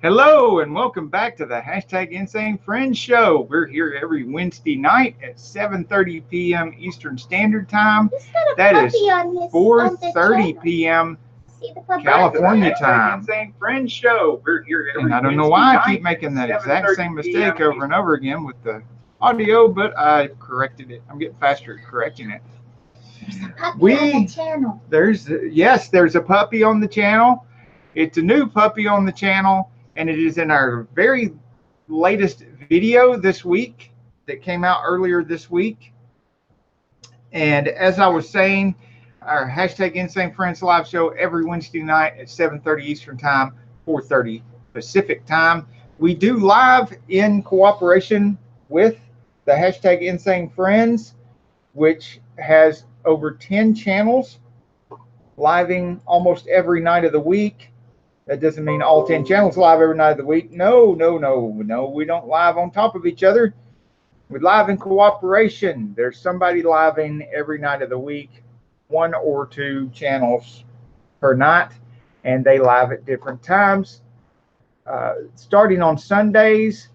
Hello and welcome back to the hashtag Insane Friends Show. We're here every Wednesday night at 7:30 p.m. Eastern Standard Time. That is 4:30 p.m. California time. Insane Friends Show. We're here every and I don't know why I keep making that exact same mistake over and over again with the audio, but I corrected it. I'm getting faster at correcting it. There's a puppy on the channel. It's a new puppy on the channel. And it is in our very latest video this week that came out earlier this week. And as I was saying, our hashtag Insane Friends live show every Wednesday night at 7:30 Eastern Time, 4:30 Pacific Time. We do live in cooperation with the hashtag Insane Friends, which has over 10 channels living almost every night of the week. That doesn't mean all 10 channels live every night of the week. No. We don't live on top of each other. We live in cooperation. There's somebody living every night of the week, 1 or 2 channels per night, and they live at different times. Starting on Sundays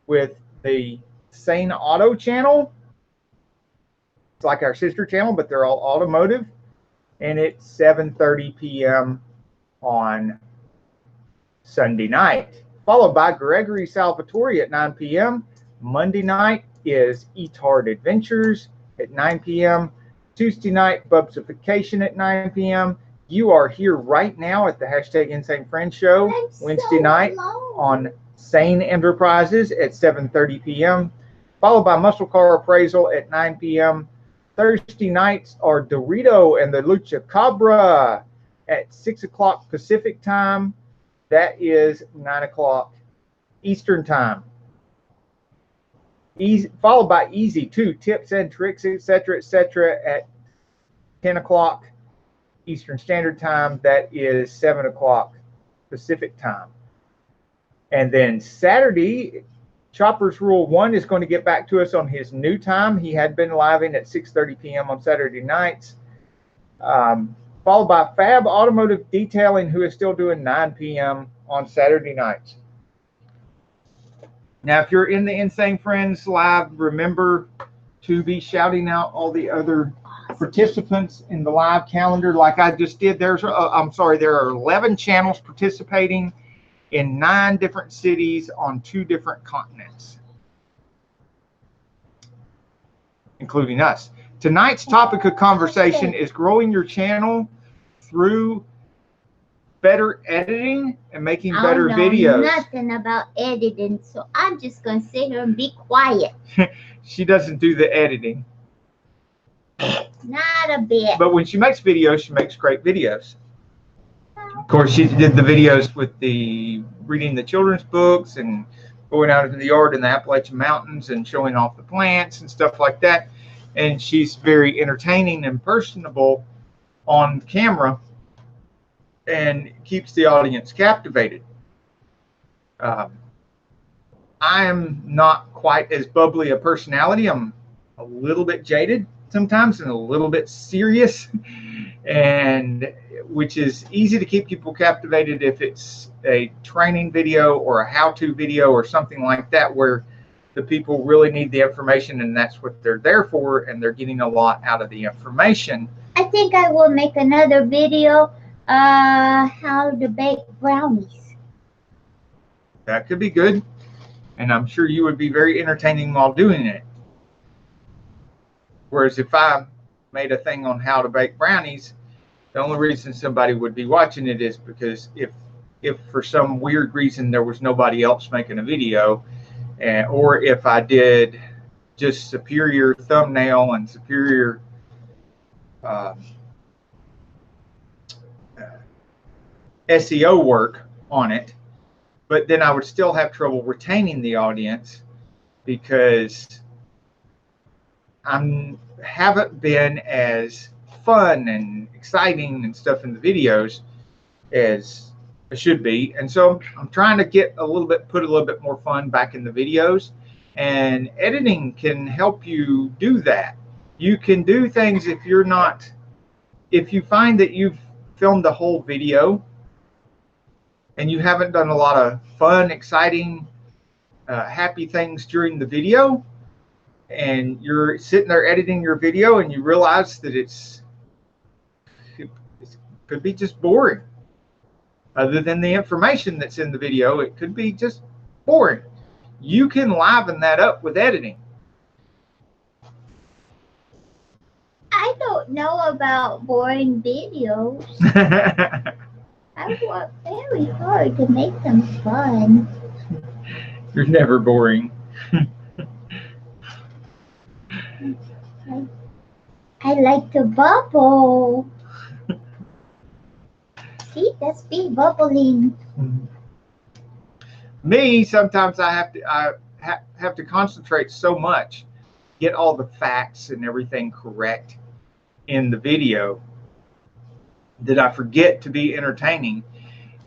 with the Sane Auto channel. It's like our sister channel, but they're all automotive. And it's 7:30 p.m. on Sunday night, followed by Gregory Salvatore at 9 p.m. Monday night is Etard Adventures at 9 p.m. Tuesday night, Bubsification at 9 p.m. You are here right now at the hashtag Insane Friends Show, Wednesday night on Sane Enterprises at 7:30 p.m., followed by Muscle Car Appraisal at 9 p.m. Thursday nights are Dorito and the Lucha Cabra at 6 o'clock Pacific Time. That is 9 o'clock Eastern Time. Followed by Easy 2, Tips and Tricks, etc., at 10 o'clock Eastern Standard Time. That is 7 o'clock Pacific Time. And then Saturday, Chopper's Rule 1 is going to get back to us on his new time. He had been living at 6:30 p.m. on Saturday nights. Followed by Fab Automotive Detailing, who is still doing 9 p.m. on Saturday nights. Now, if you're in the Insane Friends Live, remember to be shouting out all the other participants in the live calendar like I just did. There are 11 channels participating in 9 different cities on 2 different continents, including us. Tonight's topic of conversation is growing your channel through better editing and making better videos. I don't know nothing about editing, so I'm just going to sit here and be quiet. She doesn't do the editing. Not a bit. But when she makes videos, she makes great videos. Of course, she did the videos with the reading the children's books and going out into the yard in the Appalachian Mountains and showing off the plants and stuff like that. And she's very entertaining and personable on camera and keeps the audience captivated. I am not quite as bubbly a personality. I'm a little bit jaded sometimes and a little bit serious, and which is easy to keep people captivated if it's a training video or a how-to video or something like that, where the people really need the information and that's what they're there for, and they're getting a lot out of the information. I think I will make another video, how to bake brownies. That could be good, and I'm sure you would be very entertaining while doing it. Whereas if I made a thing on how to bake brownies, the only reason somebody would be watching it is because if for some weird reason there was nobody else making a video, or if I did just superior thumbnail and superior SEO work on it, but then I would still have trouble retaining the audience because I haven't been as fun and exciting and stuff in the videos as I should be. And so I'm trying to put a little bit more fun back in the videos, and editing can help you do that. You can do things if you find that you've filmed the whole video and you haven't done a lot of fun, exciting, happy things during the video, and you're sitting there editing your video and you realize that it could be just boring. Other than the information that's in the video, it could be just boring. You can liven that up with editing. I don't know about boring videos. I work very hard to make them fun. You're never boring. I like to bubble. See, that's me bubbling. Me, sometimes I have to concentrate so much, get all the facts and everything correct in the video, that I forget to be entertaining.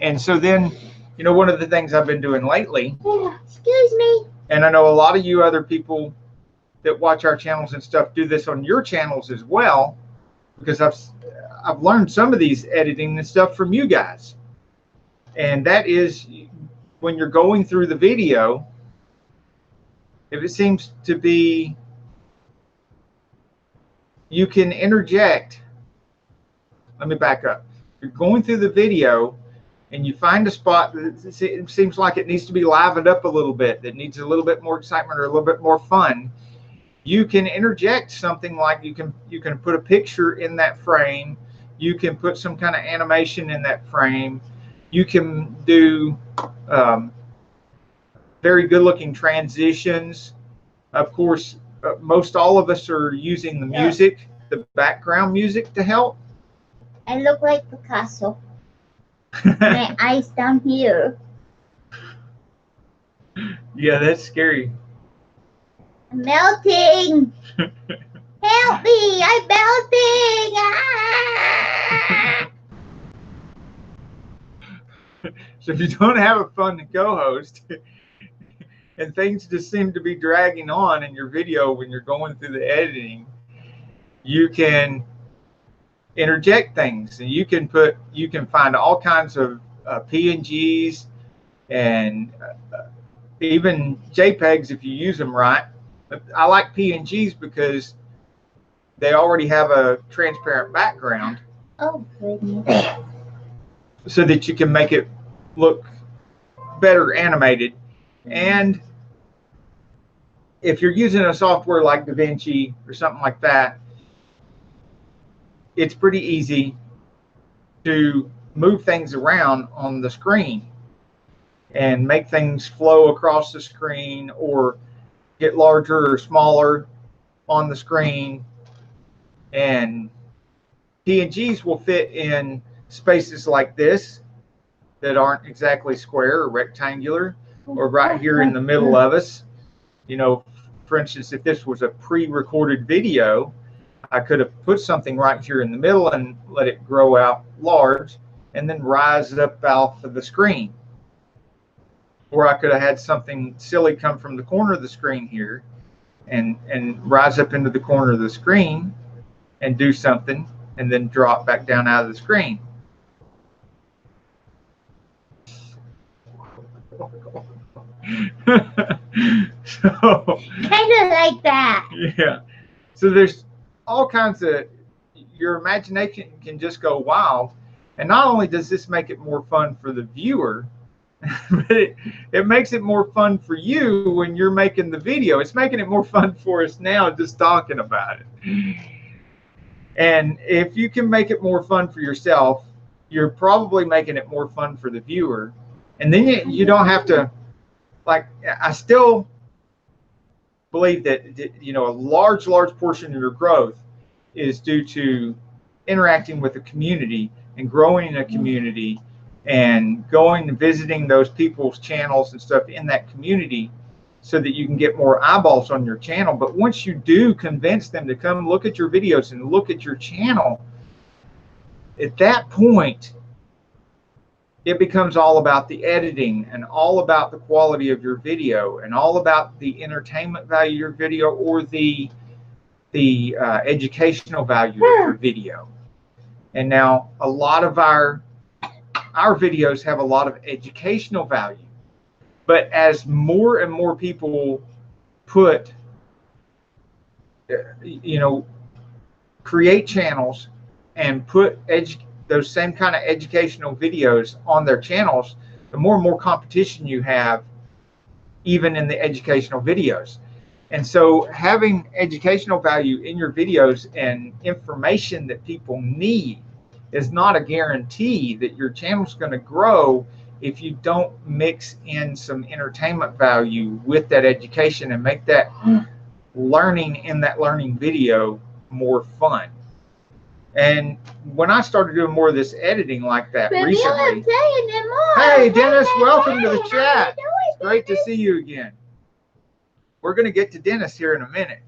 And so then, you know, one of the things I've been doing lately, Excuse me. and I know a lot of you other people that watch our channels and stuff do this on your channels as well, because I've learned some of these editing and stuff from you guys. And that is, when you're going through the video, if it seems to be, you can interject. Let me back up. You're going through the video and you find a spot that it seems like it needs to be livened up a little bit, that needs a little bit more excitement or a little bit more fun. You can interject something like you can put a picture in that frame. You can put some kind of animation in that frame. You can do very good looking transitions. Of course, most all of us are using the music, the background music, to help. I look like Picasso. My eyes down here. Yeah, that's scary. I'm melting. Help me! I'm melting! Ah! So if you don't have a fun co-host and things just seem to be dragging on in your video when you're going through the editing, you can interject things, and you can find all kinds of PNGs and even JPEGs if you use them right. I like PNGs because they already have a transparent background. Oh goodness. So that you can make it look better animated. And if you're using a software like DaVinci or something like that, it's pretty easy to move things around on the screen and make things flow across the screen or get larger or smaller on the screen. And PNGs will fit in spaces like this that aren't exactly square or rectangular, or right here in the middle of us. You know, for instance, if this was a pre-recorded video, I could have put something right here in the middle and let it grow out large and then rise it up off of the screen. Or I could have had something silly come from the corner of the screen here and rise up into the corner of the screen and do something and then drop back down out of the screen. So Kind of like that. Yeah. So there's all kinds of, your imagination can just go wild. And not only does this make it more fun for the viewer, but it makes it more fun for you when you're making the video. It's making it more fun for us now just talking about it. And if you can make it more fun for yourself, you're probably making it more fun for the viewer. And then you don't have to, like, I still believe that, you know, a large portion of your growth is due to interacting with the community and growing in a community and going and visiting those people's channels and stuff in that community so that you can get more eyeballs on your channel. But once you do convince them to come look at your videos and look at your channel, at that point, it becomes all about the editing and all about the quality of your video and all about the entertainment value of your video or the educational value of your video. And now a lot of our our videos have a lot of educational value. But as more and more people put, create channels and put those same kind of educational videos on their channels, the more and more competition you have, even in the educational videos. And so having educational value in your videos and information that people need is not a guarantee that your channel's going to grow if you don't mix in some entertainment value with that education and make that learning in that learning video more fun. And when I started doing more of this editing like that recently, hey Dennis, welcome to the chat. It's great to see you again. We're going to get to Dennis here in a minute.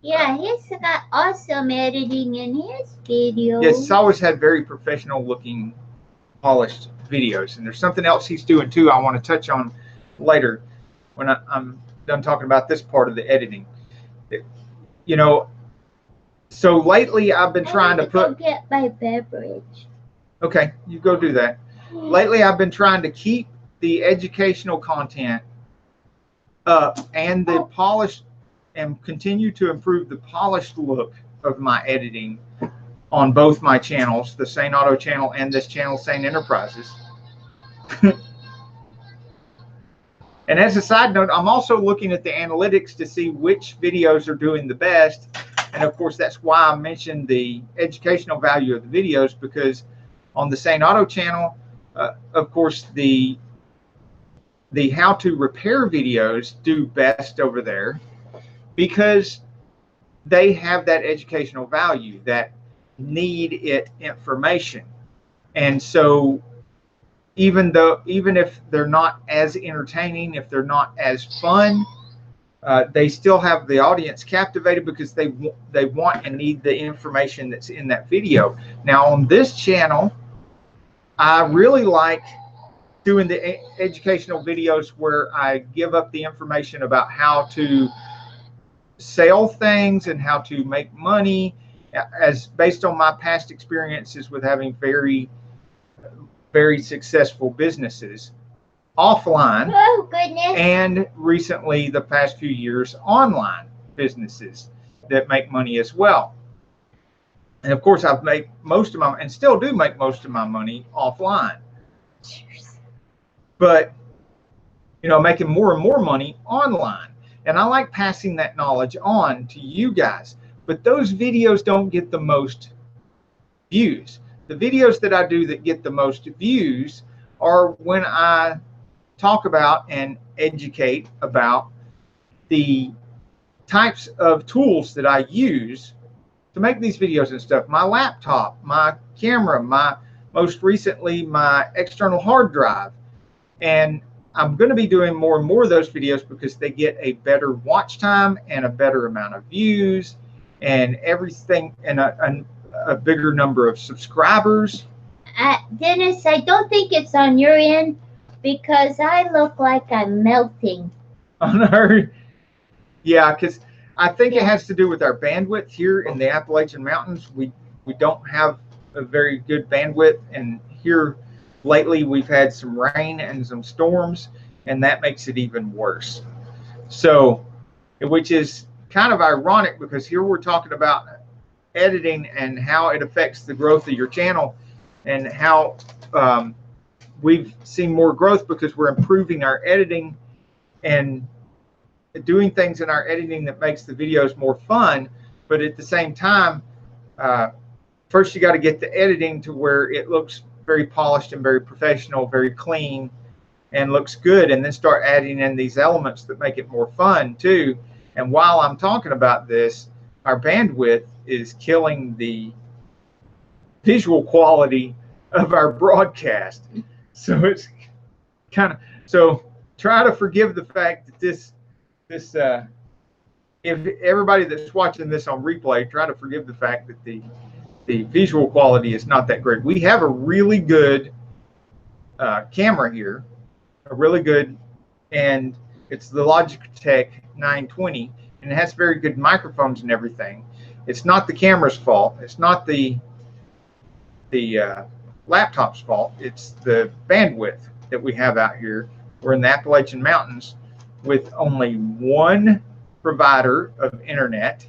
Yeah, he's got awesome editing in his videos. Yes, he's always had very professional looking, polished videos. And there's something else he's doing too I want to touch on later when I'm done talking about this part of the editing. So lately I've been trying to put... get my beverage. Okay, you go do that. Lately I've been trying to keep the educational content up and the polished, and continue to improve the polished look of my editing on both my channels, the Sane Auto channel and this channel, Sane Enterprises. And as a side note, I'm also looking at the analytics to see which videos are doing the best. And of course, that's why I mentioned the educational value of the videos, because on the Sane Auto channel, of course, the how to repair videos do best over there because they have that educational value, that need it information. And so even if they're not as entertaining, if they're not as fun, they still have the audience captivated because they want and need the information that's in that video. Now on this channel, I really like doing the educational videos where I give up the information about how to sell things and how to make money, as based on my past experiences with having very, very successful businesses offline. Oh, goodness. And recently, the past few years, online businesses that make money as well. And of course, I've made most of my, and still do make most of my money offline. But, making more and more money online. And I like passing that knowledge on to you guys. But those videos don't get the most views. The videos that I do that get the most views are when I talk about and educate about the types of tools that I use to make these videos and stuff. My laptop, my camera, most recently, my external hard drive. And I'm going to be doing more and more of those videos because they get a better watch time and a better amount of views and everything, and a bigger number of subscribers. Dennis, I don't think it's on your end because I look like I'm melting. On our, yeah, because I think it has to do with our bandwidth here in the Appalachian Mountains. We don't have a very good bandwidth, and here lately we've had some rain and some storms, and that makes it even worse. So, which is kind of ironic because here we're talking about editing and how it affects the growth of your channel, and how we've seen more growth because we're improving our editing and doing things in our editing that makes the videos more fun. But at the same time, first you got to get the editing to where it looks very polished and very professional, very clean, and looks good, and then start adding in these elements that make it more fun too. And while I'm talking about this, our bandwidth is killing the visual quality of our broadcast. So it's kind of, so try to forgive the fact that this if everybody that's watching this on replay, try to forgive the fact that the visual quality is not that great. We have a really good camera here, a really good, and it's the Logitech 920, and it has very good microphones and everything. It's not the camera's fault. It's not the laptop's fault. It's the bandwidth that we have out here. We're in the Appalachian Mountains with only one provider of internet,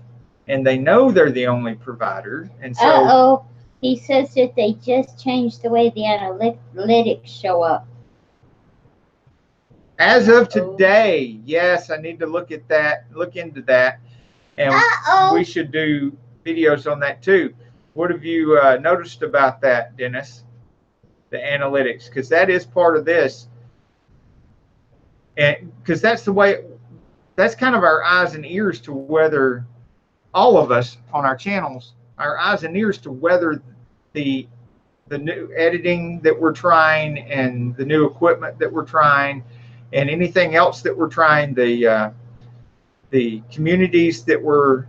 and they know they're the only provider. And so, uh-oh, he says that they just changed the way the analytics show up. as of today, yes, I need to look at that, look into that, and we should do videos on that too. What have you noticed about that, Dennis? The analytics, because that is part of this, and because that's the way, that's kind of our eyes and ears to whether all of us on our channels, our eyes and ears to whether the new editing that we're trying and the new equipment that we're trying and anything else that we're trying, the communities that we're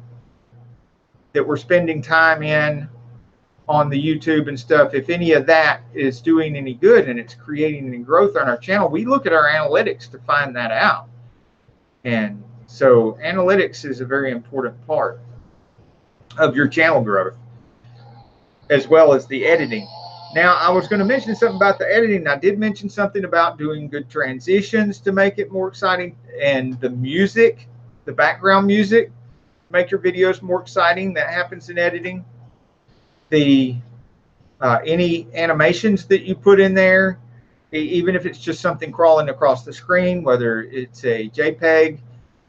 spending time in on the YouTube and stuff, if any of that is doing any good and it's creating any growth on our channel, we look at our analytics to find that out. And so analytics is a very important part of your channel growth, as well as the editing. Now, I was going to mention something about the editing. I did mention something about doing good transitions to make it more exciting, and the music, the background music, make your videos more exciting. That happens in editing. The any animations that you put in there, even if it's just something crawling across the screen, whether it's a JPEG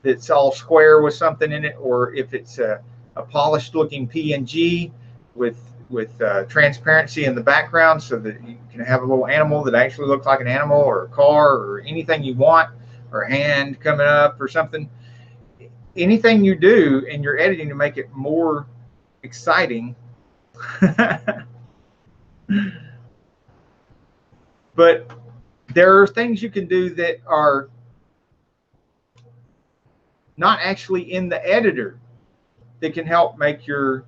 that's all square with something in it, or if it's a polished looking PNG with transparency in the background so that you can have a little animal that actually looks like an animal, or a car, or anything you want, or a hand coming up or something. Anything you do in your editing to make it more exciting. But there are things you can do that are not actually in the editor that can help make your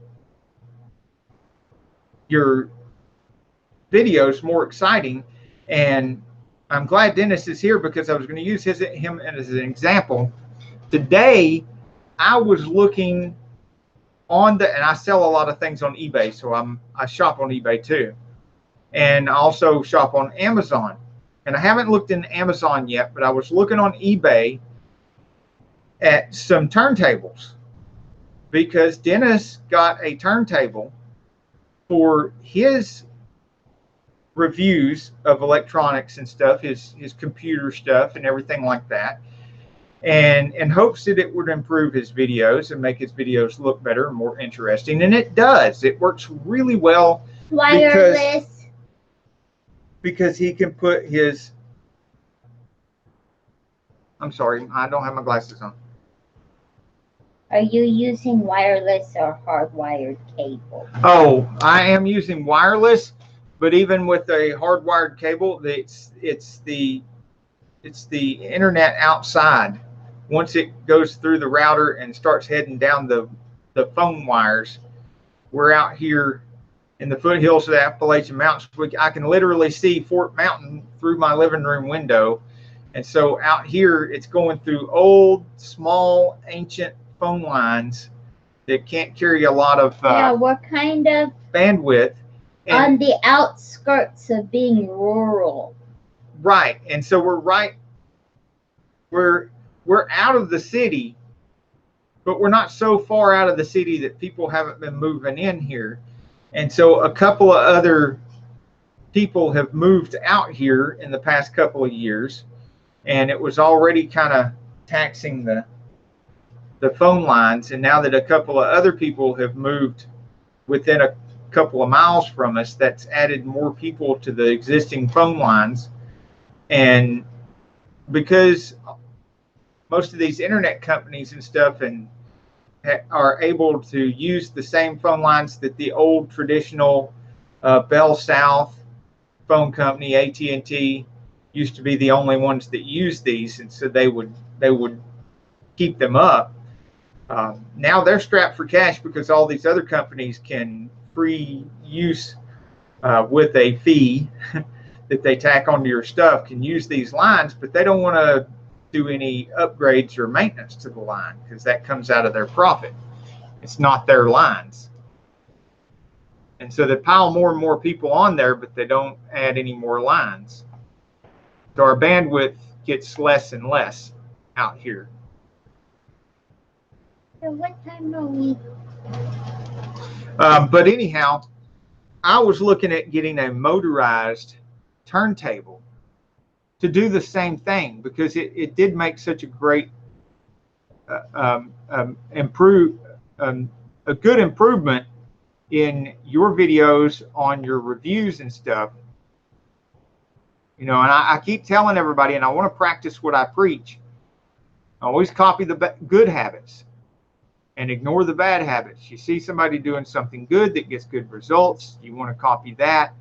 videos more exciting. And I'm glad Dennis is here, because I was going to use him as an example. Today, I was looking on and I sell a lot of things on eBay, so I shop on eBay too, and I also shop on Amazon. And I haven't looked in Amazon yet, but I was looking on eBay at some turntables, because Dennis got a turntable for his reviews of electronics and stuff, his computer stuff and everything like that, and in hopes that it would improve his videos and make his videos look better and more interesting. And it does. It works really well. Wireless. Because he can put his, I'm sorry, I don't have my glasses on. Are you using wireless or hardwired cable? Oh, I am using wireless, but even with a hardwired cable, it's the internet outside. Once it goes through the router and starts heading down the phone wires, we're out here in the foothills of the Appalachian Mountains. I can literally see Fort Mountain through my living room window. And so out here, it's going through old, small, ancient phone lines that can't carry a lot of what kind of bandwidth. On the outskirts of being rural. Right. And so we're out of the city, but we're not so far out of the city that people haven't been moving in here. And so a couple of other people have moved out here in the past couple of years, and it was already kind of taxing the phone lines. And now that a couple of other people have moved within a couple of miles from us, that's added more people to the existing phone lines. And because most of these internet companies and stuff are able to use the same phone lines that the old traditional Bell South phone company, AT&T, used to be the only ones that use these, and so they would keep them up. Now they're strapped for cash because all these other companies can free use with a fee that they tack onto your stuff, can use these lines, but they don't want to do any upgrades or maintenance to the line because that comes out of their profit. It's not their lines. And so they pile more and more people on there, but they don't add any more lines. So our bandwidth gets less and less out here. So what time are we? But anyhow, I was looking at getting a motorized turntable to do the same thing, because it did make such a great a good improvement in your videos on your reviews and stuff. You know, and I keep telling everybody, and I want to practice what I preach. I always copy the good habits and ignore the bad habits. You see somebody doing something good that gets good results, you want to copy that.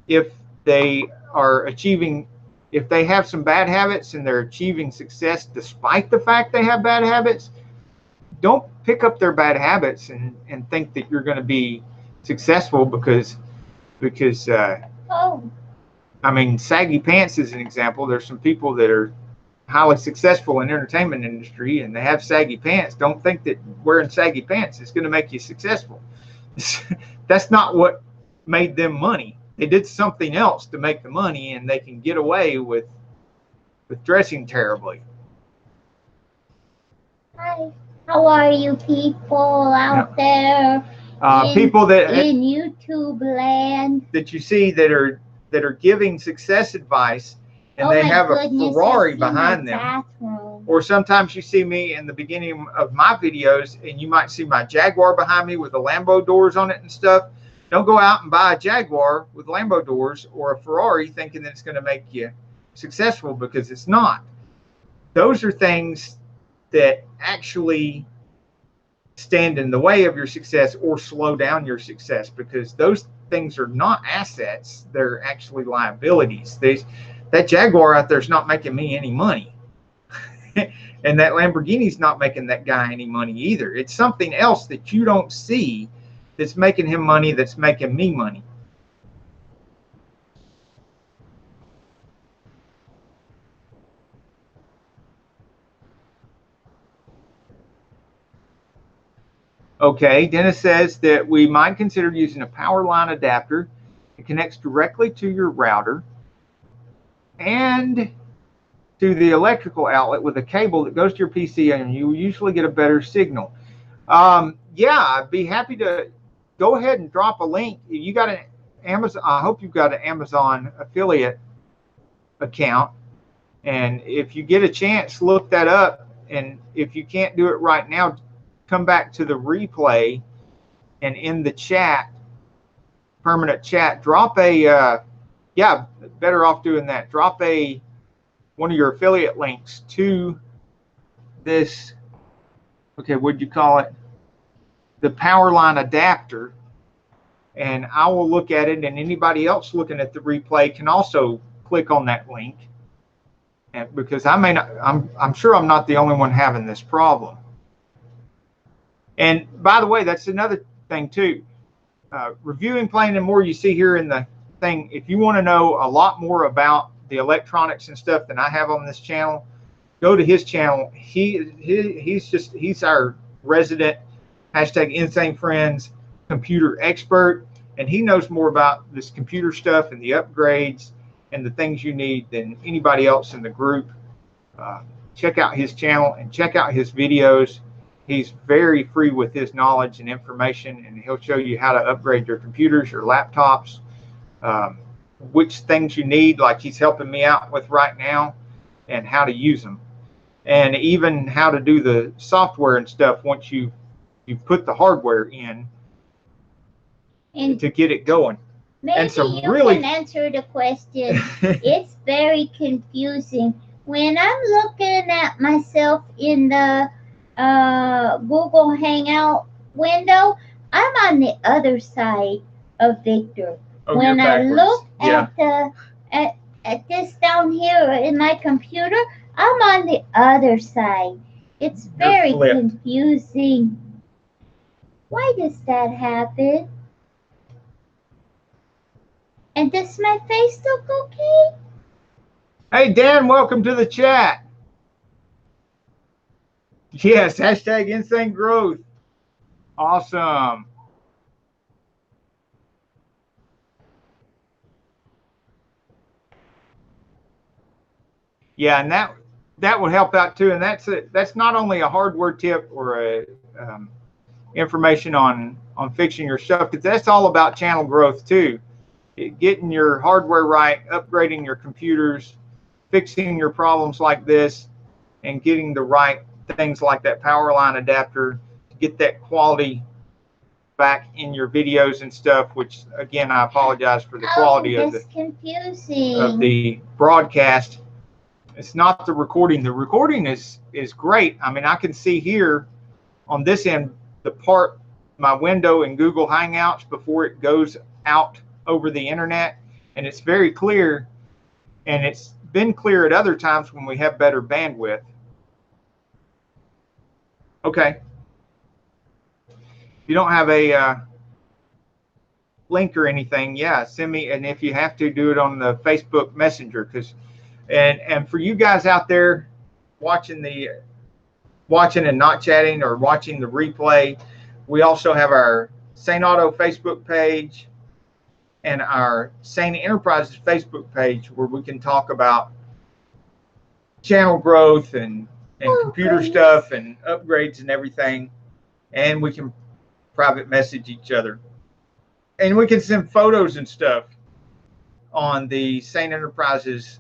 If they are achieving, if they have some bad habits and they're achieving success despite the fact they have bad habits, don't pick up their bad habits and think that you're going to be successful because I mean, saggy pants is an example. There's some people that are highly successful in the entertainment industry and they have saggy pants. Don't think that wearing saggy pants is going to make you successful. That's not what made them money. They did something else to make the money, and they can get away with dressing terribly. Hi. How are you people out there? People that in YouTube land that you see that are giving success advice, and they have a Ferrari behind them. Bathroom. Or sometimes you see me in the beginning of my videos, and you might see my Jaguar behind me with the Lambo doors on it and stuff. Don't go out and buy a Jaguar with Lambo doors or a Ferrari thinking that it's going to make you successful, because it's not. Those are things that actually stand in the way of your success or slow down your success, because those things are not assets. They're actually liabilities. That Jaguar out there is not making me any money. And that Lamborghini's not making that guy any money either. It's something else that you don't see that's making him money, that's making me money. Okay, Dennis says that we might consider using a power line adapter. It connects directly to your router and to the electrical outlet with a cable that goes to your PC, and you usually get a better signal. Yeah, I'd be happy to go ahead and drop a link. You got an Amazon, I hope you've got an Amazon affiliate account. And if you get a chance, look that up. And if you can't do it right now, come back to the replay, and in the chat, permanent chat, drop a, yeah, better off doing that. Drop one of your affiliate links to this, okay, what'd you call it? The power line adapter. And I will look at it, and anybody else looking at the replay can also click on that link. And because I may not, I'm sure I'm not the only one having this problem. And by the way, that's another thing too. Reviewing, playing, and more, you see here in the thing. If you want to know a lot more about the electronics and stuff than I have on this channel, go to his channel. He's our resident #Insanefriends computer expert, and he knows more about this computer stuff and the upgrades and the things you need than anybody else in the group. Check out his channel and check out his videos. He's very free with his knowledge and information, and he'll show you how to upgrade your computers, your laptops, which things you need, like he's helping me out with right now, and how to use them, and even how to do the software and stuff once you put the hardware in and to get it going. Maybe and some you really... can answer the question. It's very confusing. When I'm looking at myself in the Google Hangout window, I'm on the other side of Victor. Oh, when I look at at this down here in my computer, I'm on the other side. It's very confusing. Why does that happen? And does my face look okay? Hey, Dan, welcome to the chat. Yes, #InsaneGrowth. Awesome. Yeah, and that would help out too. And that's not only a hardware tip or a information on fixing your stuff, because that's all about channel growth too. Getting your hardware right, upgrading your computers, fixing your problems like this, and getting the right things like that power line adapter to get that quality back in your videos and stuff. Which again, I apologize for the quality of the broadcast. It's not the recording. The recording is great. I mean, I can see here on this end the part, my window in Google Hangouts before it goes out over the internet, and it's very clear, and it's been clear at other times when we have better bandwidth. Okay. If you don't have a link or anything, yeah, send me, and if you have to, do it on the Facebook Messenger, because and for you guys out there watching and not chatting or watching the replay, we also have our Sane Auto Facebook page and our Sane Enterprises Facebook page, where we can talk about channel growth and computer stuff and upgrades and everything, and we can private message each other, and we can send photos and stuff on the Sane Enterprises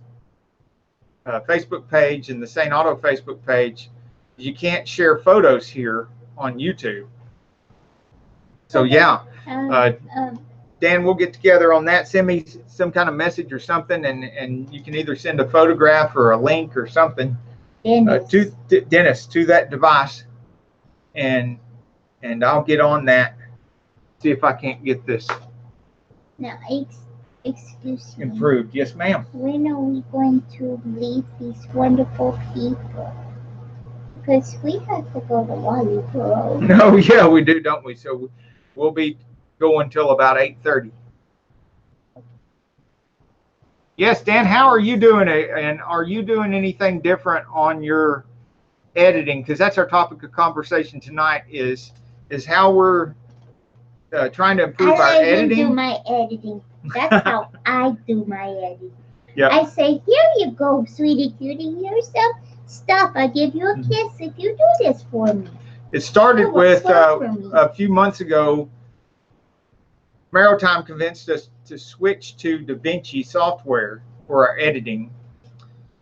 Facebook page and the Sane Auto Facebook page. You can't share photos here on YouTube. So yeah, Dan, we'll get together on that. Send me some kind of message or something, and you can either send a photograph or a link or something to Dennis, to that device, and I'll get on that. See if I can't get this excuse me. Improved. Yes, ma'am. When are we going to leave these wonderful people? Because we have to go to Wally. No, yeah, we do, don't we? So we'll be going till about 8:30. Yes, Dan, how are you doing? And are you doing anything different on your editing? Because that's our topic of conversation tonight, is how we're trying to improve our editing. I do my editing. That's how I do my editing. Yep. I say, here you go, sweetie cutie. Here's some stuff. I give you a kiss if you do this for me. It started with a few months ago. Maritime convinced us to switch to DaVinci software for our editing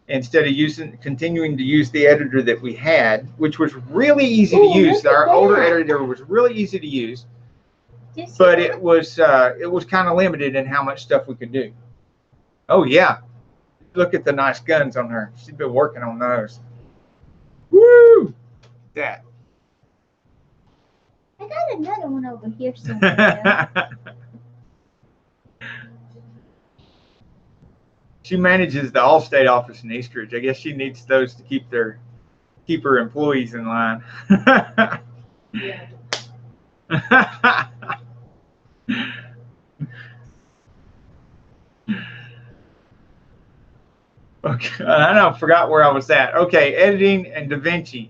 instead of continuing to use the editor that we had, which was really easy to use. Our older editor was really easy to use, but it was kind of limited in how much stuff we could do. Oh yeah, look at the nice guns on her. She's been working on those. Woo! That. I got another one over here somewhere. She manages the Allstate office in Eastridge. I guess she needs those to keep her employees in line. Yeah. Okay, I forgot where I was at. Okay, editing and DaVinci.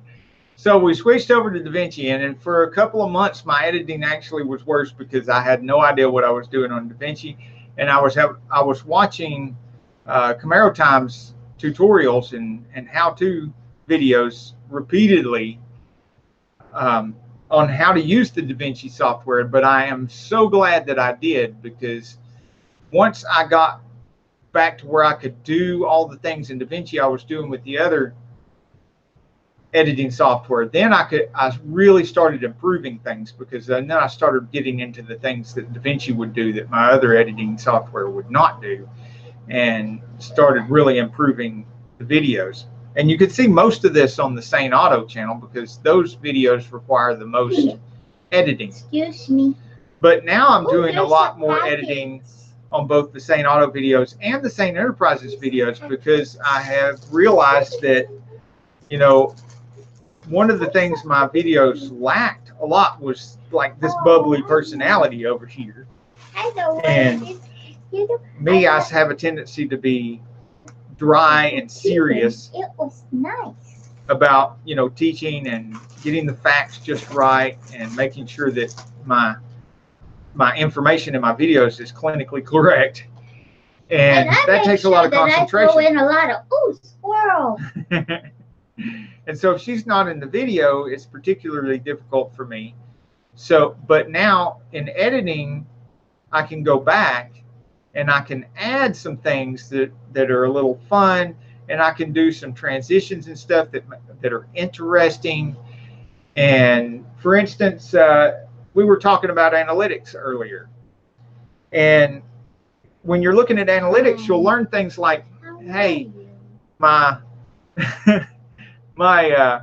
So we switched over to DaVinci, and for a couple of months, my editing actually was worse because I had no idea what I was doing on DaVinci, and I was watching Camaro Times tutorials and how-to videos repeatedly on how to use the DaVinci software. But I am so glad that I did, because once I got back to where I could do all the things in DaVinci I was doing with the other editing software, then I really started improving things, because then I started getting into the things that DaVinci would do that my other editing software would not do, and started really improving the videos. And you can see most of this on the Sane Auto channel, because those videos require the most editing. Excuse me. But now I'm doing a lot more editing on both the Sane Auto videos and the Sane Enterprises videos, because I have realized that, you know, one of the things my videos lacked a lot was like this bubbly personality over here. I know. And me, I have a tendency to be dry and serious. It was nice about, you know, teaching and getting the facts just right, and making sure that my information in my videos is clinically correct. And And I that make takes a sure lot of that I throw concentration. in a lot of, ooh, squirrel. And so if she's not in the video, it's particularly difficult for me. So, but now in editing, I can go back and I can add some things that are a little fun, and I can do some transitions and stuff that are interesting. And for instance, we were talking about analytics earlier, and when you're looking at analytics, you'll learn things like, hey, my my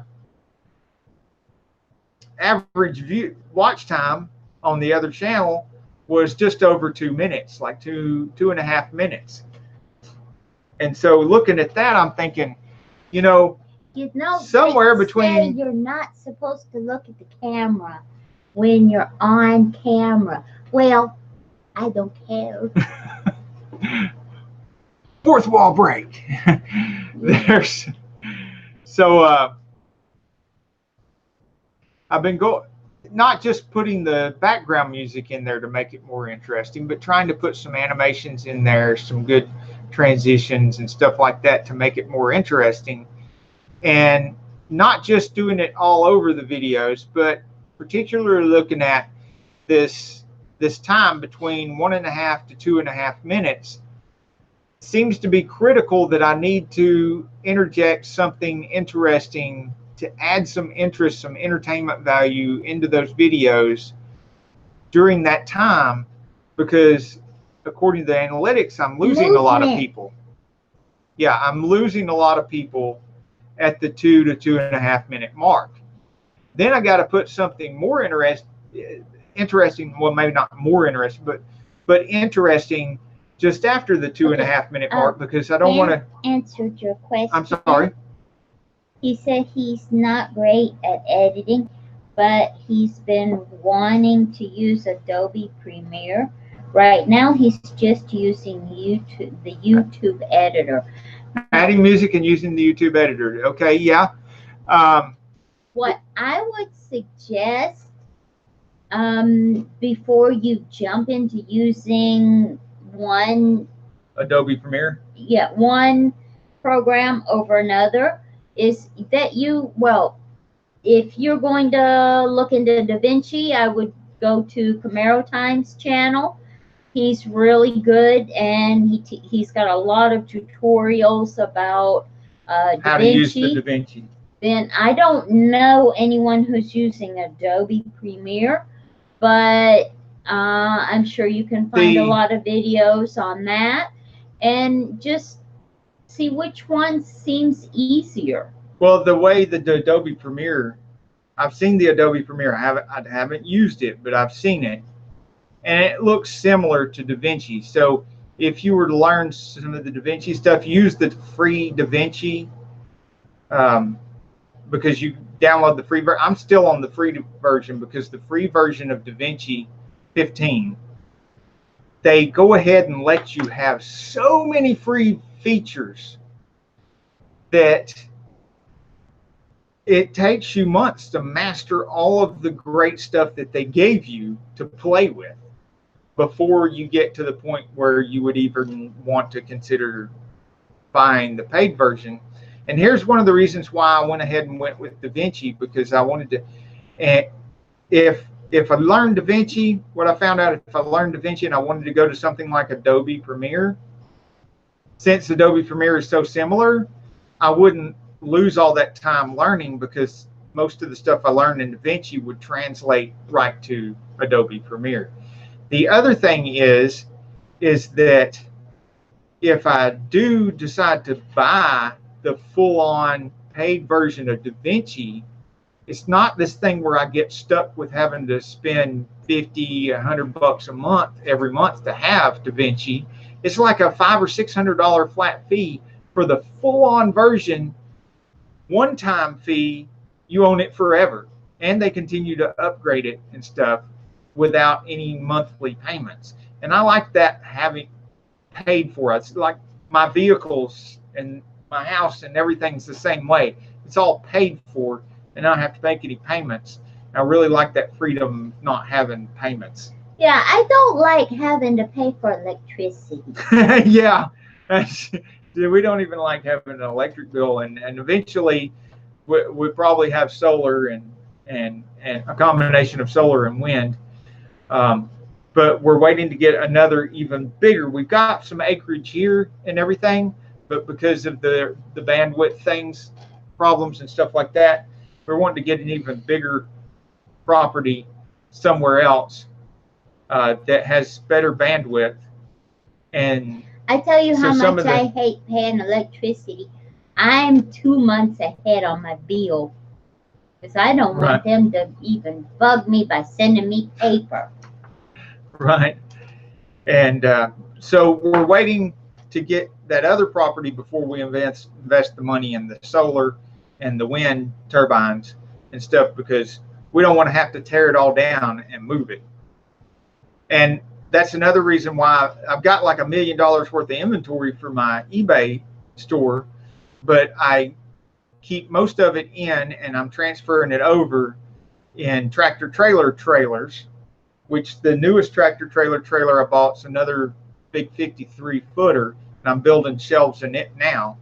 average view watch time on the other channel was just over 2 minutes, like 2.5 minutes. And so looking at that, I'm thinking, you know, somewhere between, you're not supposed to look at the camera when you're on camera. Well, I don't care. fourth wall break. There's so I've been not just putting the background music in there to make it more interesting, but trying to put some animations in there, some good transitions and stuff like that to make it more interesting. And not just doing it all over the videos, but particularly looking at this time between 1.5 to 2.5 minutes seems to be critical, that I need to interject something interesting to add some interest, some entertainment value into those videos during that time, because according to the analytics, I'm losing a lot of people. Yeah, I'm losing a lot of people at the 2 to 2.5 minute mark. Then I got to put something more interesting. Well, maybe not more interesting, but interesting just after the 2.5 minute mark, because I don't want to. Answered your question. I'm sorry. He said he's not great at editing, but he's been wanting to use Adobe Premiere. Right now, he's just using the YouTube editor. Adding music and using the YouTube editor. Okay, yeah. What I would suggest, before you jump into using one Adobe Premiere. Yeah, one program over another, is that if you're going to look into DaVinci, I would go to Camaro Time's channel. He's really good, and he's got a lot of tutorials about how to use the DaVinci. Then I don't know anyone who's using Adobe Premiere, but I'm sure you can find a lot of videos on that, and just see which one seems easier. Well, the way the Adobe Premiere, I've seen the Adobe Premiere. I haven't used it, but I've seen it, and it looks similar to DaVinci. So if you were to learn some of the DaVinci stuff, use the free DaVinci, because you download the free version. I'm still on the free version, because the free version of DaVinci 15, they go ahead and let you have so many free features that it takes you months to master all of the great stuff that they gave you to play with before you get to the point where you would even want to consider buying the paid version. And here's one of the reasons why I went ahead and went with DaVinci, because I wanted to, and if I learned DaVinci, what I found out, if I learned DaVinci and I wanted to go to something like Adobe Premiere, since Adobe Premiere is so similar, I wouldn't lose all that time learning, because most of the stuff I learned in DaVinci would translate right to Adobe Premiere. The other thing is that if I do decide to buy the full-on paid version of DaVinci, it's not this thing where I get stuck with having to spend $50, $100 a month every month to have DaVinci. It's like a $500 or $600 flat fee for the full-on version. One-time fee, you own it forever, and they continue to upgrade it and stuff without any monthly payments. And I like that, having paid for it. It's like my vehicles and my house and everything's the same way. It's all paid for, and I don't have to make any payments. I really like that freedom of not having payments. Yeah, I don't like having to pay for electricity. Yeah, we don't even like having an electric bill, and eventually we probably have solar and a combination of solar and wind. Um, but we're waiting to get another even bigger. We've got some acreage here and everything, but because of the bandwidth things, problems and stuff like that, we're wanting to get an even bigger property somewhere else that has better bandwidth. And I tell you so how some much of I the hate paying electricity. I'm 2 months ahead on my bill because I don't right, want them to even bug me by sending me paper. right, and so we're waiting to get that other property before we invest the money in the solar and the wind turbines and stuff because we don't want to have to tear it all down and move it. And that's another reason why I've got like $1 million worth of inventory for my eBay store, but I keep most of it in and I'm transferring it over in tractor trailer trailers, which the newest tractor trailer I bought is another big 53 footer, and I'm building shelves in it now.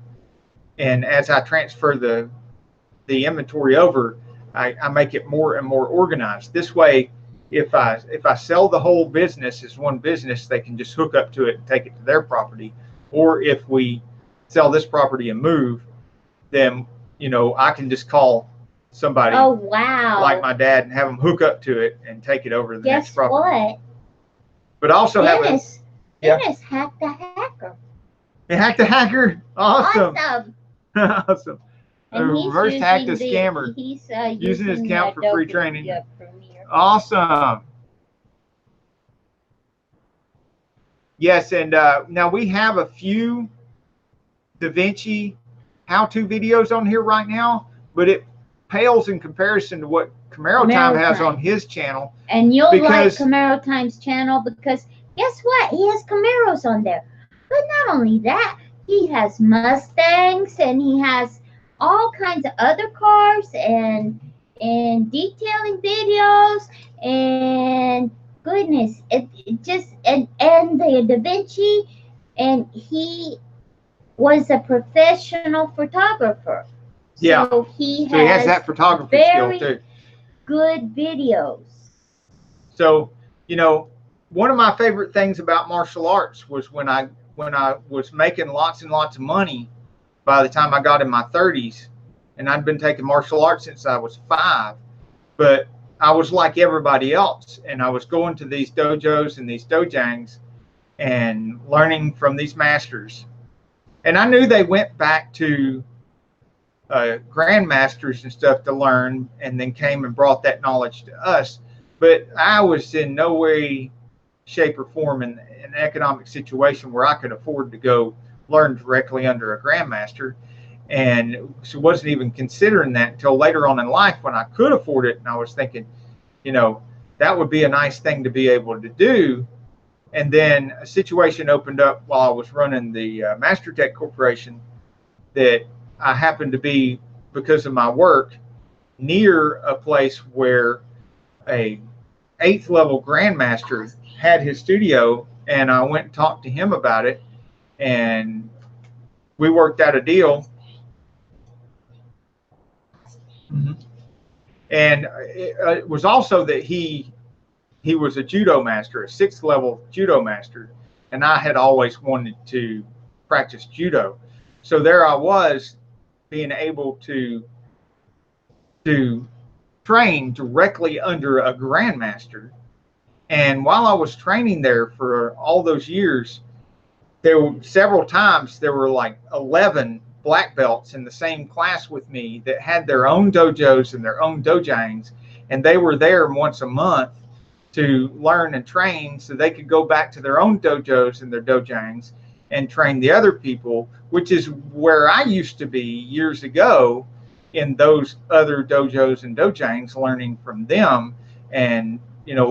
And as I transfer the inventory over, I make it more and more organized. This way, if I sell the whole business as one business, they can just hook up to it and take it to their property. Or if we sell this property and move, then I can just call somebody Oh, like wow. my dad and have them hook up to it and take it over to the next Guess property. what? But also have a Dennis, yeah. Dennis hacked the hacker. You hacked a hacker. Awesome. Awesome. Awesome. And he's Reverse hacked a using scammer he's using his account for free training. Premiere. Awesome. Yes, and now we have a few DaVinci how-to videos on here right now, but it pales in comparison to what Camaro Time has on his channel. And you'll like Camaro Time's channel because guess what? He has Camaros on there. But not only that, he has Mustangs and he has all kinds of other cars and detailing videos and goodness, it just and the DaVinci, and he was a professional photographer. Yeah. So he has that photography skill too. Good videos. So, one of my favorite things about martial arts was when I was making lots and lots of money by the time I got in my 30s, and I'd been taking martial arts since I was 5, but I was like everybody else, and I was going to these dojos and these dojangs and learning from these masters. And I knew they went back to grandmasters and stuff to learn, and then came and brought that knowledge to us. But I was in no way, shape, or form in an economic situation where I could afford to go learn directly under a grandmaster, and so wasn't even considering that until later on in life when I could afford it, and I was thinking, that would be a nice thing to be able to do. And then a situation opened up while I was running the MasterTech Corporation that I happened to be, because of my work, near a place where a 8th level grandmaster had his studio, and I went and talked to him about it, and we worked out a deal. Mm-hmm. And it was also that he was a judo master, a 6th level judo master, and I had always wanted to practice judo. So there I was, being able to train directly under a grandmaster. And while I was training there for all those years, there were several times there were like 11 black belts in the same class with me that had their own dojos and their own dojangs, and they were there once a month to learn and train so they could go back to their own dojos and their dojangs and train the other people, which is where I used to be years ago, in those other dojos and dojangs, learning from them. And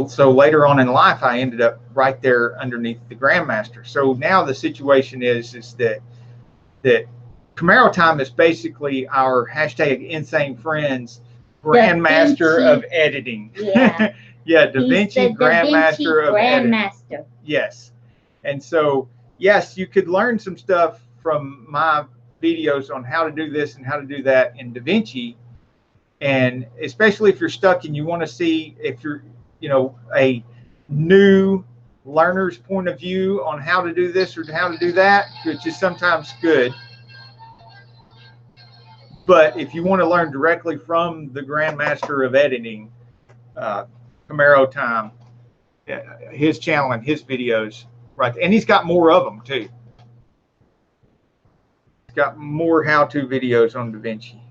so later on in life, I ended up right there underneath the grandmaster. So now the situation is that Camaro Time is basically our hashtag Insane Friends grandmaster of editing. Yeah. Yeah, Da He's Vinci the Da Vinci Grandmaster of Editing. Grandmaster. Yes. And so, yes, you could learn some stuff from my videos on how to do this and how to do that in Da Vinci. And especially if you're stuck and you want to see if you're, a new learner's point of view on how to do this or how to do that, which is sometimes good. But if you want to learn directly from the Grandmaster of Editing, Camaro Time, his channel and his videos, right? And he's got more of them too. He's got more how-to videos on Da Vinci.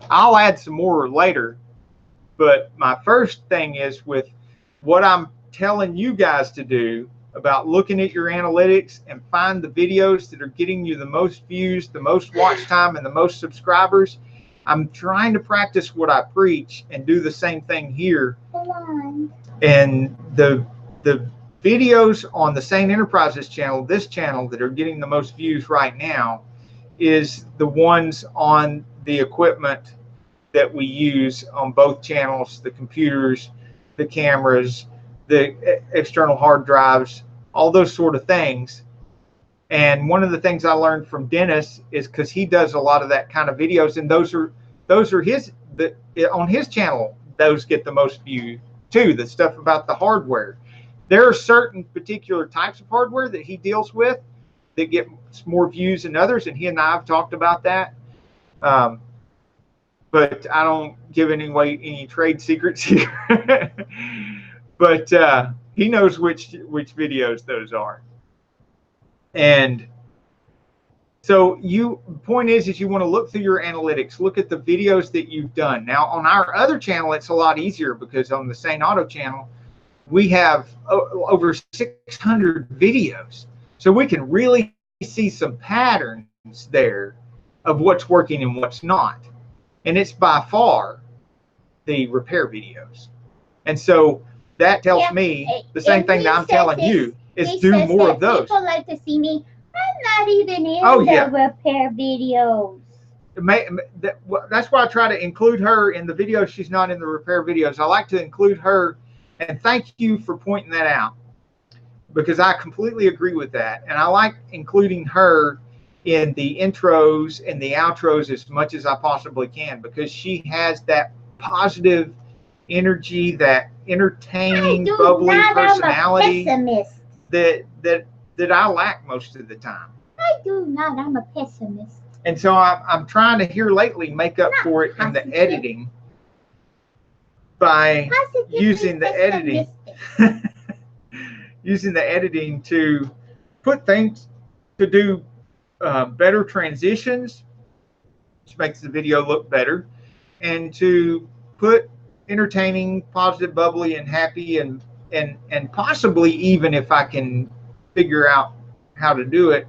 I'll add some more later, but my first thing is with what I'm telling you guys to do about looking at your analytics and find the videos that are getting you the most views, the most watch time, and the most subscribers. I'm trying to practice what I preach and do the same thing here. And the videos on the Sane Enterprises channel, this channel, that are getting the most views right now is the ones on the equipment that we use on both channels, the computers, the cameras, the external hard drives, all those sort of things. And one of the things I learned from Dennis is, because he does a lot of that kind of videos, and those are his, on his channel, those get the most views too, the stuff about the hardware. There are certain particular types of hardware that he deals with that get more views than others, and he and I have talked about that. But I don't give any trade secrets here. But he knows which videos those are. And so point is you want to look through your analytics, look at the videos that you've done. Now on our other channel, it's a lot easier, because on the Sane Auto channel, we have over 600 videos. So we can really see some patterns there of what's working and what's not. And it's by far the repair videos. And so that tells me the same thing that I'm telling you, is do more of those. People like to see me. I'm not even in the repair videos. That's why I try to include her in the videos. She's not in the repair videos. I like to include her, and thank you for pointing that out, because I completely agree with that. And I like including her in the intros and the outros as much as I possibly can, because she has that positive energy, that entertaining, bubbly personality that I lack most of the time. I do not. I'm a pessimist. And so I'm trying to here lately make up for it in the editing by using the editing. Using the editing to put things, to do better transitions, which makes the video look better, and to put entertaining, positive, bubbly, and happy, and possibly, even if I can figure out how to do it,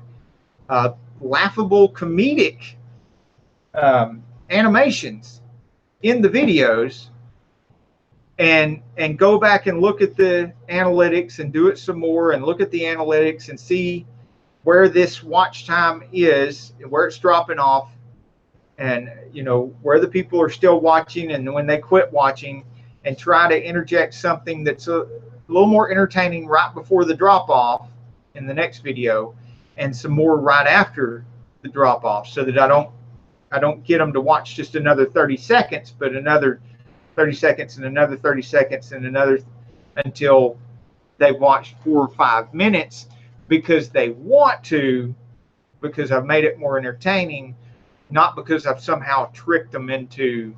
laughable, comedic animations in the videos, and go back and look at the analytics and do it some more, and look at the analytics and see where this watch time is, where it's dropping off, and where the people are still watching and when they quit watching, and try to interject something that's a little more entertaining right before the drop off in the next video, and some more right after the drop off, so that I don't get them to watch just another 30 seconds, but another 30 seconds and another 30 seconds and another, until they've watched 4 or 5 minutes, because they want to, because I've made it more entertaining, not because I've somehow tricked them into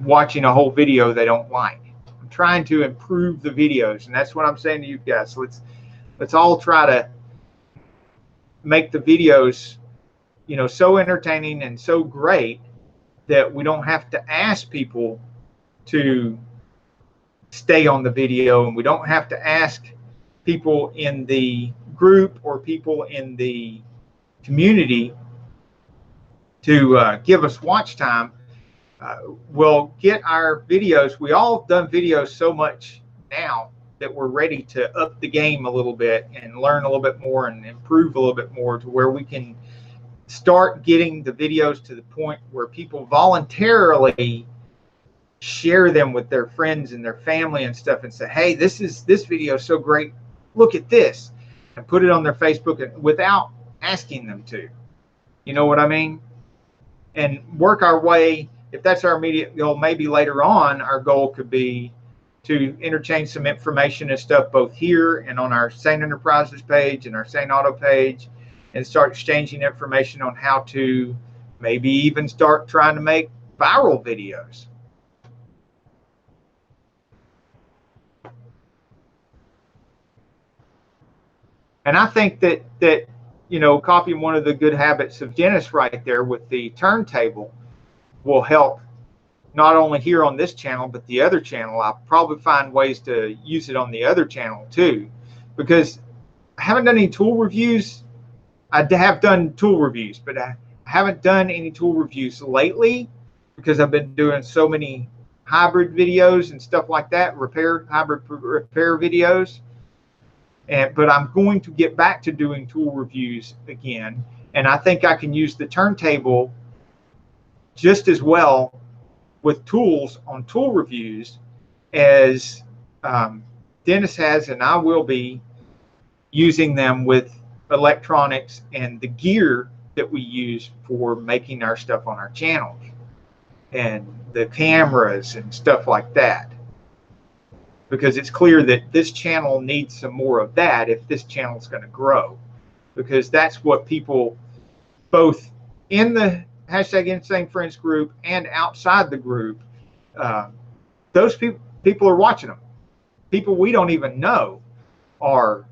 watching a whole video they don't like. I'm trying to improve the videos, and that's what I'm saying to you guys. So let's all try to make the videos, so entertaining and so great that we don't have to ask people to stay on the video, and we don't have to ask people in the group or people in the community to give us watch time. We'll get our videos. We all done videos so much now that we're ready to up the game a little bit and learn a little bit more and improve a little bit more, to where we can start getting the videos to the point where people voluntarily share them with their friends and their family and stuff, and say, hey, this video is so great, look at this, and put it on their Facebook without asking them to. You know what I mean? And work our way. If that's our immediate goal, maybe later on our goal could be to interchange some information and stuff both here and on our Sane Enterprises page and our Sane Auto page, and start exchanging information on how to maybe even start trying to make viral videos. And I think that you know, copying one of the good habits of Dennis right there with the turntable will help not only here on this channel, but the other channel. I'll probably find ways to use it on the other channel too, because I haven't done any tool reviews. I have done tool reviews, but I haven't done any tool reviews lately because I've been doing so many hybrid videos and stuff like that, hybrid repair videos. But I'm going to get back to doing tool reviews again, and I think I can use the turntable just as well with tools on tool reviews as Dennis has, and I will be using them with electronics and the gear that we use for making our stuff on our channels and the cameras and stuff like that. Because it's clear that this channel needs some more of that if this channel is going to grow, because that's what people both in the hashtag Insanefriends group and outside the group, those people are watching them. People we don't even know are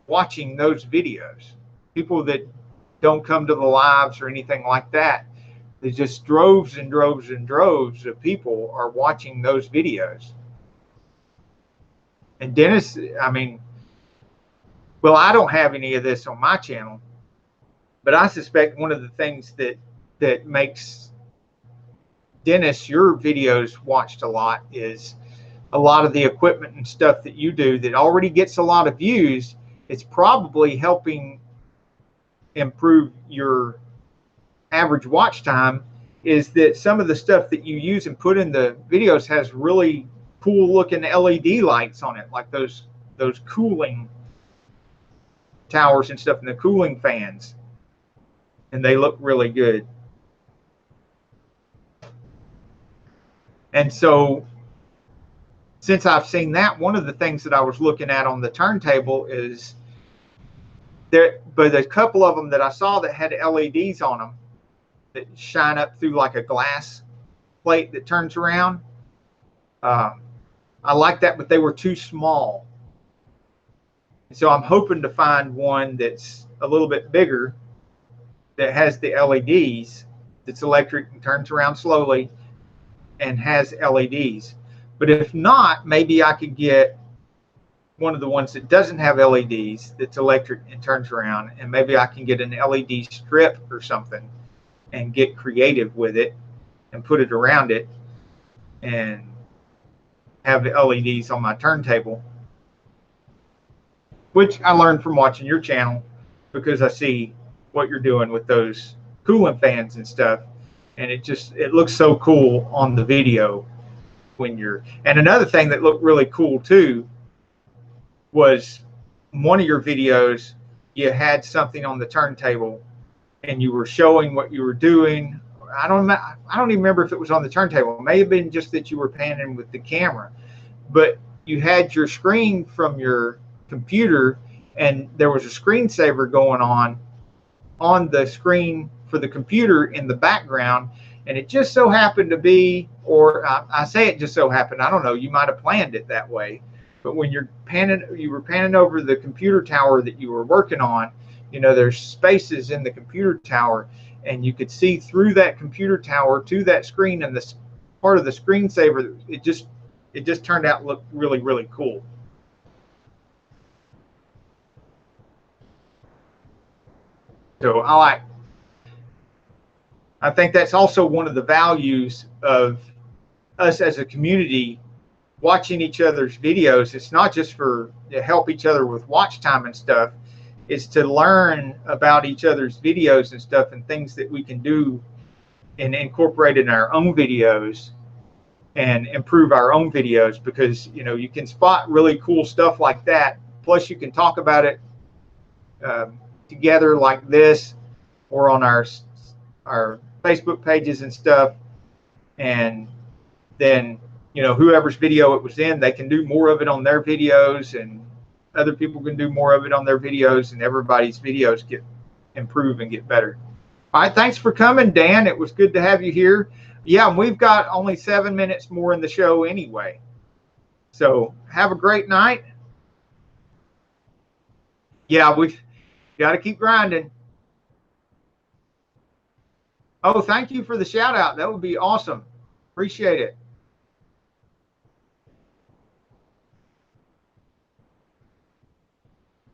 watching those videos. People that don't come to the lives or anything like that. There's just droves and droves and droves of people are watching those videos. And Dennis, I mean, well, I don't have any of this on my channel, but I suspect one of the things that makes Dennis, your videos watched a lot, is a lot of the equipment and stuff that you do that already gets a lot of views. It's probably helping improve your average watch time, is that some of the stuff that you use and put in the videos has really cool looking LED lights on it, like those cooling towers and stuff and the cooling fans, and they look really good. And so since I've seen that, one of the things that I was looking at on the turntable is there, but a couple of them that I saw that had LEDs on them that shine up through like a glass plate that turns around. I like that, but they were too small. So I'm hoping to find one that's a little bit bigger that has the LEDs, that's electric and turns around slowly and has LEDs. But if not, maybe I could get one of the ones that doesn't have LEDs, that's electric and turns around, and maybe I can get an LED strip or something and get creative with it and put it around it and have the LEDs on my turntable, which I learned from watching your channel, because I see what you're doing with those cooling fans and stuff, and it looks so cool on the video when you're. And another thing that looked really cool too was one of your videos, you had something on the turntable and you were showing what you were doing. I don't even remember if it was on the turntable. It may have been just that you were panning with the camera, but you had your screen from your computer and there was a screensaver going on the screen for the computer in the background. And it just so happened to be, or I say it just so happened, I don't know, you might have planned it that way, but when you were panning over the computer tower that you were working on, you know, there's spaces in the computer tower, and you could see through that computer tower to that screen, and this part of the screensaver, it just turned out to look really, really cool. So I think that's also one of the values of us as a community, watching each other's videos. It's not just to help each other with watch time and stuff. It's to learn about each other's videos and stuff and things that we can do and incorporate in our own videos and improve our own videos, because you can spot really cool stuff like that. Plus, you can talk about it together like this, or on our Facebook pages and stuff. And then whoever's video it was in, they can do more of it on their videos, and other people can do more of it on their videos, and everybody's videos get improve and get better. All right, thanks for coming, Dan. It was good to have you here. Yeah, and we've got only 7 minutes more in the show anyway. So have a great night. Yeah, we've got to keep grinding. Oh, thank you for the shout out. That would be awesome. Appreciate it.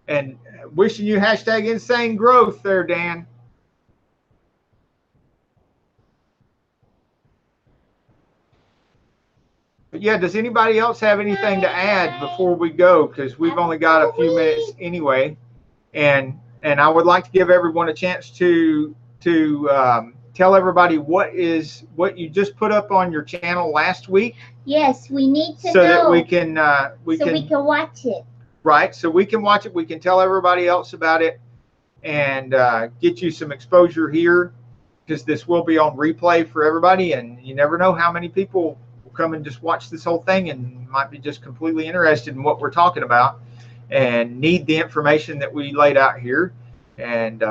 And wishing you hashtag insane growth there, Dan. But yeah, does anybody else have anything to add before we go? Because we've only got a few minutes anyway, and I would like to give everyone a chance to tell everybody what you just put up on your channel last week. Yes, we need to so know that we can we can watch it. Right, so we can watch it. We can tell everybody else about it, and get you some exposure here, because this will be on replay for everybody, and you never know how many people come and just watch this whole thing and might be just completely interested in what we're talking about and need the information that we laid out here, and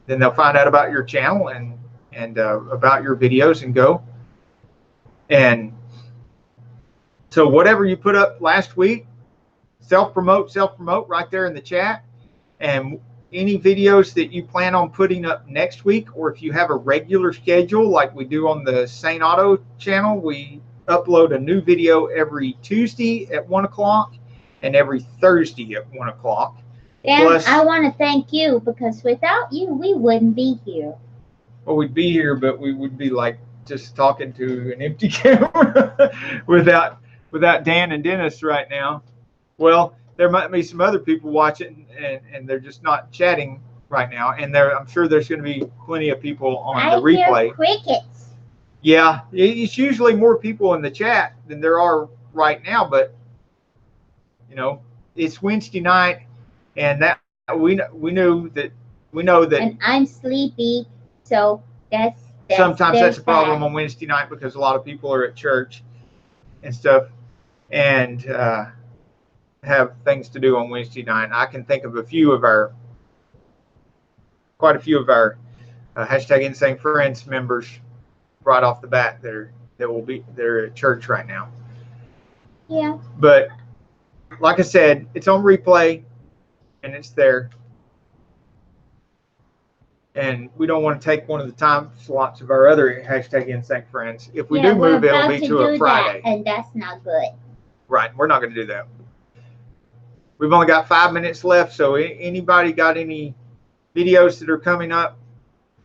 then they'll find out about your channel and about your videos and go. And so whatever you put up last week, self-promote right there in the chat. And any videos that you plan on putting up next week, or if you have a regular schedule like we do on the Saint Otto channel, we upload a new video every Tuesday at 1 o'clock and every Thursday at 1 o'clock. Dan, plus, I want to thank you, because without you, we wouldn't be here. Well, we'd be here, but we would be like just talking to an empty camera without Dan and Dennis right now. Well, there might be some other people watching, and they're just not chatting right now. And I'm sure there's going to be plenty of people on the replay. Hear crickets. Yeah, it's usually more people in the chat than there are right now, but it's Wednesday night, and that we know that. And I'm sleepy, so that's sometimes that's a problem on Wednesday night, because a lot of people are at church and stuff, and have things to do on Wednesday night. I can think of quite a few of our hashtag Insane Friends members right off the bat. They're at church right now. Yeah. But like I said, it's on replay, and it's there. And we don't want to take one of the time slots of our other hashtag Insane Friends. If we do move, it'll be to a Friday. And that's not good. Right. We're not going to do that. We've only got 5 minutes left. So anybody got any videos that are coming up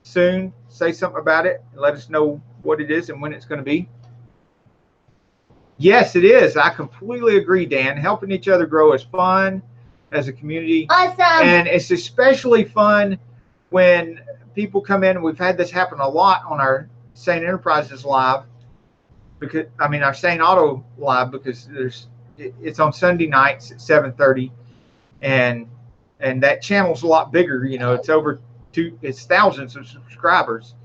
soon, say something about it and let us know what it is and when it's going to be. Yes, it is. I completely agree, Dan. Helping each other grow is fun as a community. Awesome. And it's especially fun when people come in, and we've had this happen a lot on our Saint Enterprises live, because our Saint Otto live, because it's on Sunday nights at 7:30, and that channel's a lot bigger. It's thousands of subscribers,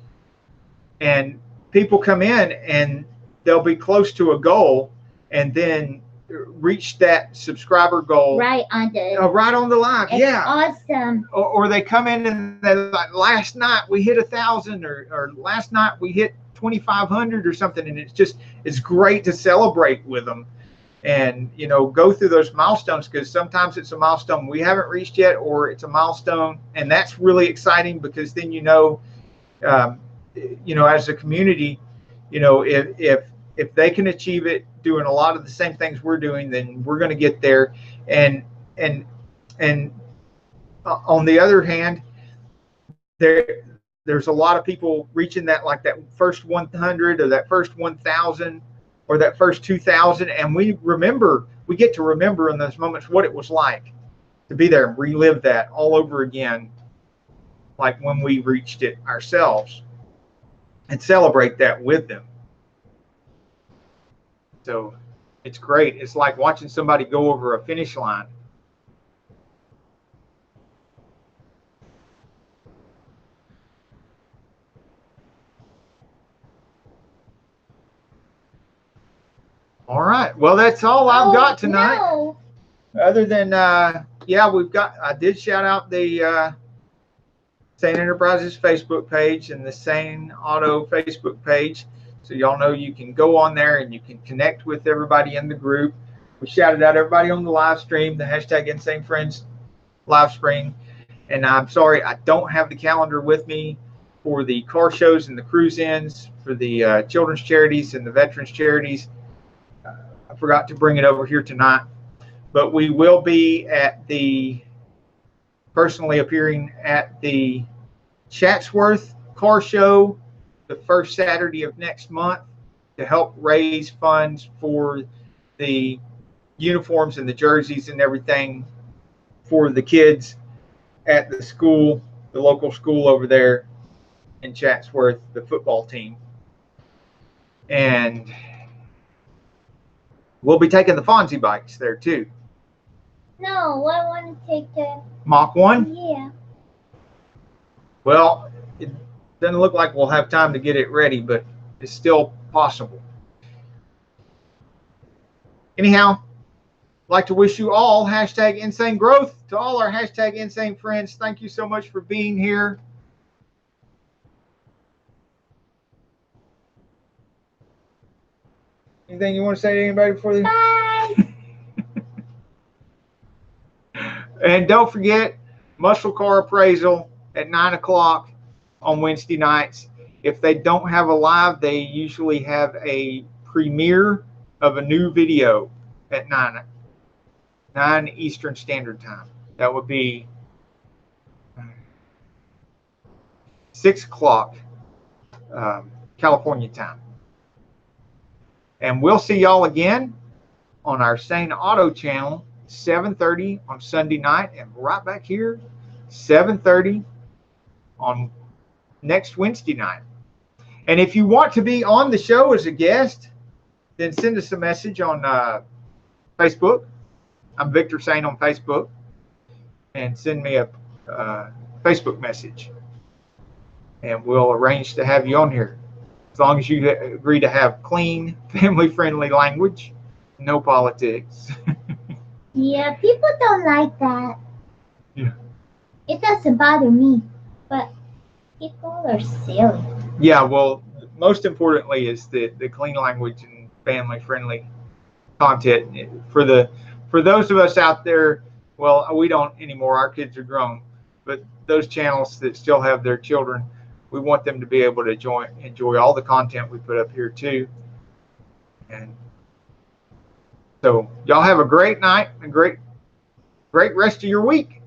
and people come in and they'll be close to a goal, and then reach that subscriber goal right on the line. Yeah, awesome. Or they come in and they're like, last night we hit 1,000, or last night we hit 2,500 or something, and it's great to celebrate with them, and go through those milestones, because sometimes it's a milestone we haven't reached yet, or it's a milestone, and that's really exciting, because then as a community, if they can achieve it doing a lot of the same things we're doing, then we're going to get there. And on the other hand, there's a lot of people reaching that first 100 or that first 1,000 or that first 2,000, and we get to remember in those moments what it was like to be there and relive that all over again, like when we reached it ourselves, and celebrate that with them. So it's great. It's like watching somebody go over a finish line. All right. Well, that's all I've got tonight. No. Other than, yeah, I did shout out the Sane Enterprises Facebook page and the Sane Auto Facebook page. So y'all know you can go on there and you can connect with everybody in the group. We shouted out everybody on the live stream, the hashtag Insanefriends live stream. And I'm sorry, I don't have the calendar with me for the car shows and the cruise ins for the children's charities and the veterans charities. I forgot to bring it over here tonight, but we will be personally appearing at the Chatsworth car show the first Saturday of next month to help raise funds for the uniforms and the jerseys and everything for the kids at the school, the local school over there in Chatsworth, the football team. And we'll be taking the Fonzie bikes there too. No, I want to take the Mach 1? Yeah. Well, it doesn't look like we'll have time to get it ready, but it's still possible. Anyhow, I'd like to wish you all hashtag insane growth. To all our hashtag insane friends, thank you so much for being here. Anything you want to say to anybody before they... Bye. And don't forget, muscle car appraisal at 9 o'clock on Wednesday nights. If they don't have a live, they usually have a premiere of a new video at 9 Eastern Standard Time. That would be 6 o'clock California time. And we'll see y'all again on our Sane Auto channel, 7:30 on Sunday night, and right back here, 7:30 on next Wednesday night. And if you want to be on the show as a guest, then send us a message on Facebook. I'm Victor Sane on Facebook. And send me a Facebook message. And we'll arrange to have you on here. As long as you agree to have clean, family-friendly language, no politics. Yeah, people don't like that. Yeah. It doesn't bother me, but people are silly. Yeah, well, most importantly is the clean language and family-friendly content. For those of us out there, well, we don't anymore. Our kids are grown. But those channels that still have their children, we want them to be able to enjoy all the content we put up here too. And so y'all have a great night and great rest of your week.